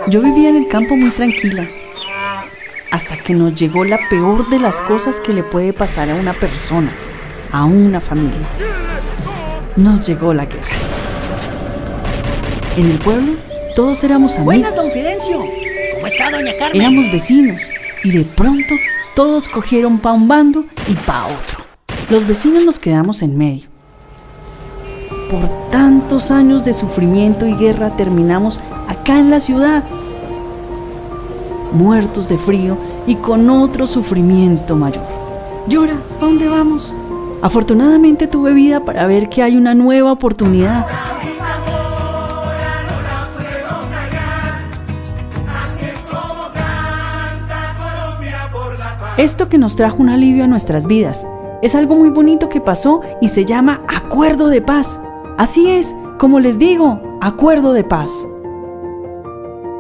Yo vivía en el campo muy tranquila, hasta que nos llegó la peor de las cosas que le puede pasar a una persona, a una familia. Nos llegó la guerra. En el pueblo, todos éramos amigos. Buenas, don Fidencio. ¿Cómo está, doña Carmen? Éramos vecinos, y de pronto todos cogieron pa' un bando y pa' otro. Los vecinos nos quedamos en medio. Por tantos años de sufrimiento y guerra terminamos acá en la ciudad, muertos de frío y con otro sufrimiento mayor. Llora, ¿pa' dónde vamos? Afortunadamente tuve vida para ver que hay una nueva oportunidad. Esto que nos trajo un alivio a nuestras vidas es algo muy bonito que pasó y se llama Acuerdo de Paz. Así es, como les digo, Acuerdo de Paz.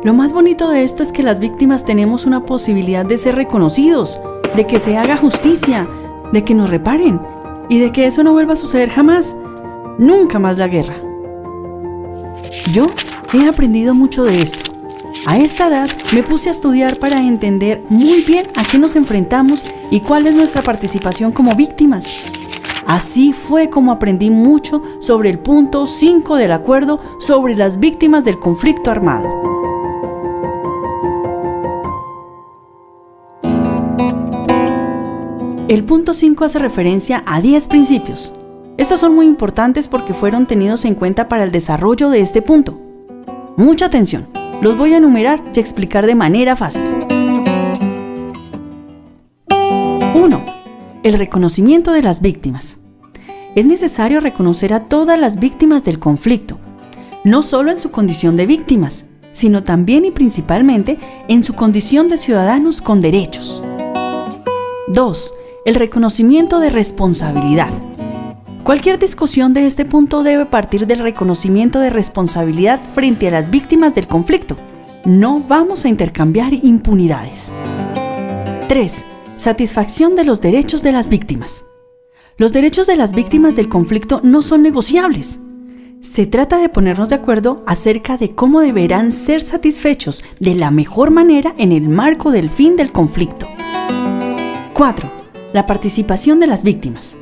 Lo más bonito de esto es que las víctimas tenemos una posibilidad de ser reconocidos, de que se haga justicia, de que nos reparen y de que eso no vuelva a suceder jamás, nunca más la guerra. Yo he aprendido mucho de esto. A esta edad me puse a estudiar para entender muy bien a qué nos enfrentamos y cuál es nuestra participación como víctimas. Así fue como aprendí mucho sobre el punto 5 del acuerdo sobre las víctimas del conflicto armado. El punto 5 hace referencia a 10 principios. Estos son muy importantes porque fueron tenidos en cuenta para el desarrollo de este punto. Mucha atención, los voy a enumerar y explicar de manera fácil. 1. El reconocimiento de las víctimas. Es necesario reconocer a todas las víctimas del conflicto, no solo en su condición de víctimas, sino también y principalmente en su condición de ciudadanos con derechos. 2. El reconocimiento de responsabilidad. Cualquier discusión de este punto debe partir del reconocimiento de responsabilidad frente a las víctimas del conflicto. No vamos a intercambiar impunidades. 3. Satisfacción de los derechos de las víctimas. Los derechos de las víctimas del conflicto no son negociables. Se trata de ponernos de acuerdo acerca de cómo deberán ser satisfechos de la mejor manera en el marco del fin del conflicto. 4. La participación de las víctimas.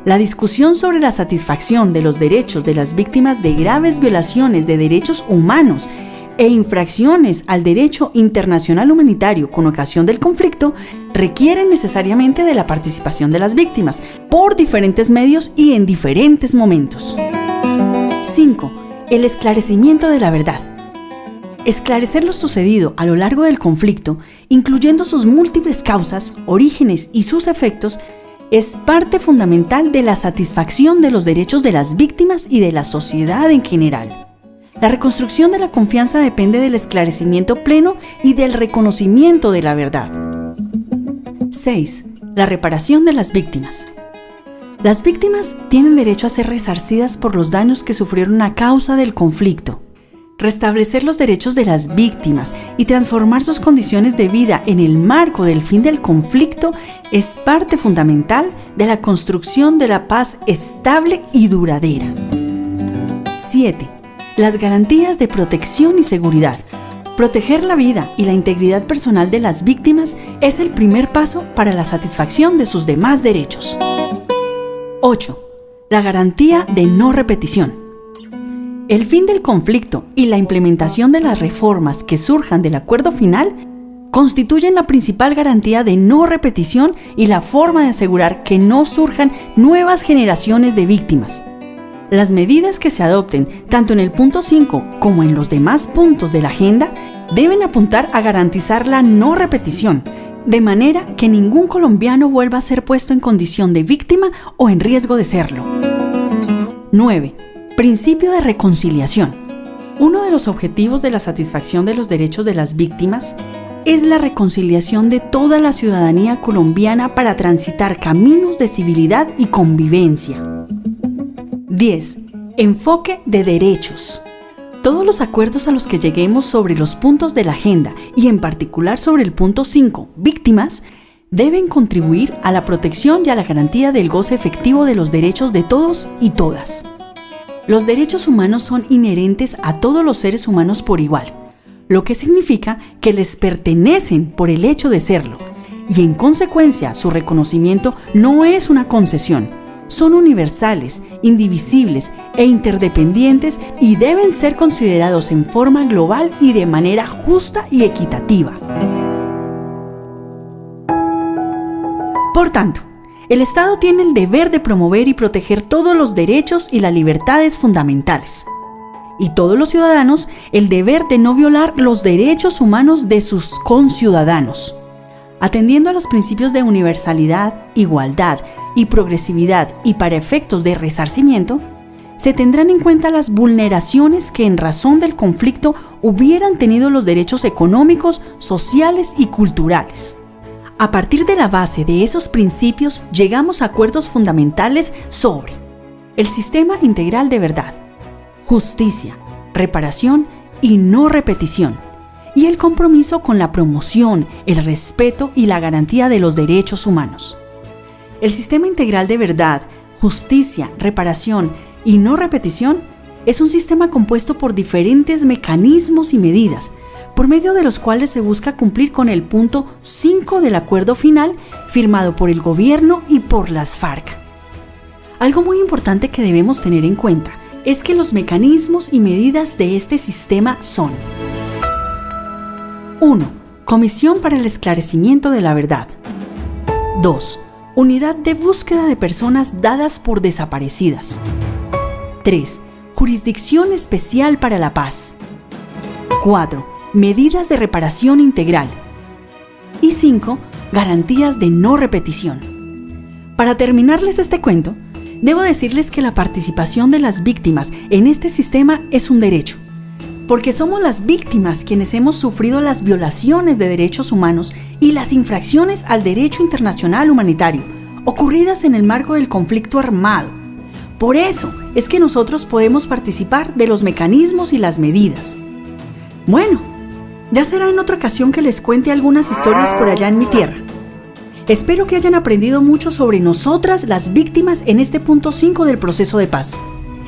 La discusión sobre la satisfacción de los derechos de las víctimas de graves violaciones de derechos humanos e infracciones al derecho internacional humanitario con ocasión del conflicto requieren necesariamente de la participación de las víctimas por diferentes medios y en diferentes momentos. 5. El esclarecimiento de la verdad. Esclarecer lo sucedido a lo largo del conflicto, incluyendo sus múltiples causas, orígenes y sus efectos, es parte fundamental de la satisfacción de los derechos de las víctimas y de la sociedad en general. La reconstrucción de la confianza depende del esclarecimiento pleno y del reconocimiento de la verdad. 6. La reparación de las víctimas. Las víctimas tienen derecho a ser resarcidas por los daños que sufrieron a causa del conflicto. Restablecer los derechos de las víctimas y transformar sus condiciones de vida en el marco del fin del conflicto es parte fundamental de la construcción de la paz estable y duradera. 7. Las garantías de protección y seguridad. Proteger la vida y la integridad personal de las víctimas es el primer paso para la satisfacción de sus demás derechos. 8. La garantía de no repetición. El fin del conflicto y la implementación de las reformas que surjan del acuerdo final constituyen la principal garantía de no repetición y la forma de asegurar que no surjan nuevas generaciones de víctimas. Las medidas que se adopten, tanto en el punto 5 como en los demás puntos de la agenda, deben apuntar a garantizar la no repetición, de manera que ningún colombiano vuelva a ser puesto en condición de víctima o en riesgo de serlo. 9. Principio de reconciliación. Uno de los objetivos de la satisfacción de los derechos de las víctimas es la reconciliación de toda la ciudadanía colombiana para transitar caminos de civilidad y convivencia. 10. Enfoque de derechos. Todos los acuerdos a los que lleguemos sobre los puntos de la agenda y en particular sobre el punto 5, víctimas, deben contribuir a la protección y a la garantía del goce efectivo de los derechos de todos y todas. Los derechos humanos son inherentes a todos los seres humanos por igual, lo que significa que les pertenecen por el hecho de serlo, y en consecuencia su reconocimiento no es una concesión. Son universales, indivisibles e interdependientes y deben ser considerados en forma global y de manera justa y equitativa. Por tanto, el Estado tiene el deber de promover y proteger todos los derechos y las libertades fundamentales. Y todos los ciudadanos el deber de no violar los derechos humanos de sus conciudadanos. Atendiendo a los principios de universalidad, igualdad y progresividad y para efectos de resarcimiento, se tendrán en cuenta las vulneraciones que en razón del conflicto hubieran tenido los derechos económicos, sociales y culturales. A partir de la base de esos principios llegamos a acuerdos fundamentales sobre el sistema integral de verdad, justicia, reparación y no repetición, y el compromiso con la promoción, el respeto y la garantía de los derechos humanos. El sistema integral de verdad, justicia, reparación y no repetición es un sistema compuesto por diferentes mecanismos y medidas, por medio de los cuales se busca cumplir con el punto 5 del acuerdo final firmado por el gobierno y por las FARC. Algo muy importante que debemos tener en cuenta es que los mecanismos y medidas de este sistema son: 1. Comisión para el esclarecimiento de la verdad. 2. Unidad de búsqueda de personas dadas por desaparecidas. 3. Jurisdicción especial para la paz. 4. Medidas de reparación integral. Y 5. Garantías de no repetición. Para terminarles este cuento, debo decirles que la participación de las víctimas en este sistema es un derecho, porque somos las víctimas quienes hemos sufrido las violaciones de derechos humanos y las infracciones al derecho internacional humanitario ocurridas en el marco del conflicto armado. Por eso es que nosotros podemos participar de los mecanismos y las medidas. Bueno, ya será en otra ocasión que les cuente algunas historias por allá en mi tierra. Espero que hayan aprendido mucho sobre nosotras, las víctimas, en este punto 5 del proceso de paz.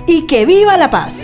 ¡Y que viva la paz!